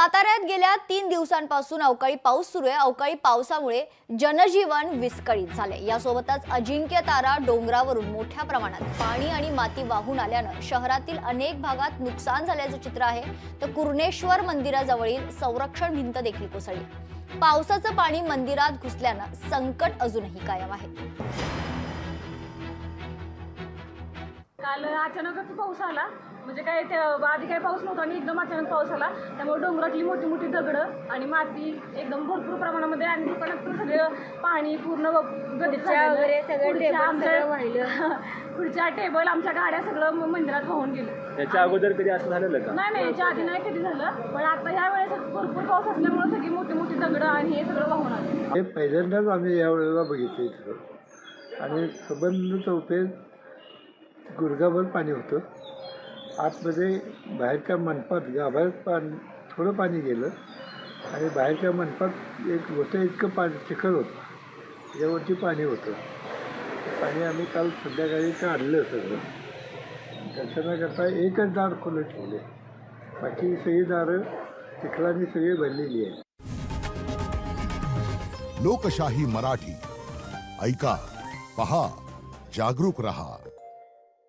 साताऱ्यात गेल्या 3 दिवसांपासून अवकाळी पाऊस सुरू आहे। अवकाळी पावसामुळे जनजीवन विस्कळीत झाले। यासोबतच अजिंक्य तारा डोंगरावरून मोठ्या प्रमाणात पाणी आणि माती वाहून आल्यानं शहरातील अनेक भागात नुकसान झाल्याचं चित्र आहे। तर कुर्णेश्वर मंदिराजवळील संरक्षण भिंत देखील कोसळली। पावसाचं पाणी मंदिरात घुसल्यानं संकट अजूनही कायम आहे। काल अचानकच पाऊस आला, म्हणजे काय ते आधी काय पाऊस नव्हता आणि एकदम अचानक पाऊस आला। त्यामुळे डोंगरातली मोठी मोठी दगडं आणि माती एकदम भरपूर प्रमाणामध्ये आणि दुकानात पण सगळं पाणी पूर्ण वगैरे सगळं वाहिलं। पुढच्या टेबल आमच्या गाड्या सगळं मंदिरात वाहून गेलं। त्याच्या अगोदर कधी असं झालेलं का? नाही, याच्या आधी नाही कधी झालं, पण आता ह्या वेळेस भरपूर पाऊस असल्यामुळे सगळी मोठी मोठी दगडं आणि हे सगळं वाहून आलं। हे पहिल्यांदाच आम्ही या वेळेला बघितलं इथं आणि संबंध चौथे गुडघाभर पाणी होतं। आतमध्ये बाहेरच्या मंडपात गाभाऱ्यात थोडं पाणी गेलं आणि बाहेरच्या मंडपात एक गोष्ट इतकं पाणी चिखल होतं, त्याच्यावरती पाणी होतं। पाणी आम्ही काल संध्याकाळी काढलं सगळं। दर्शनाकरता एकच दार खुलं ठेवले, बाकी सगळी दारं चिखलाने सगळी भरलेली आहे। लोकशाही मराठी ऐका, पहा, जागरूक रहा।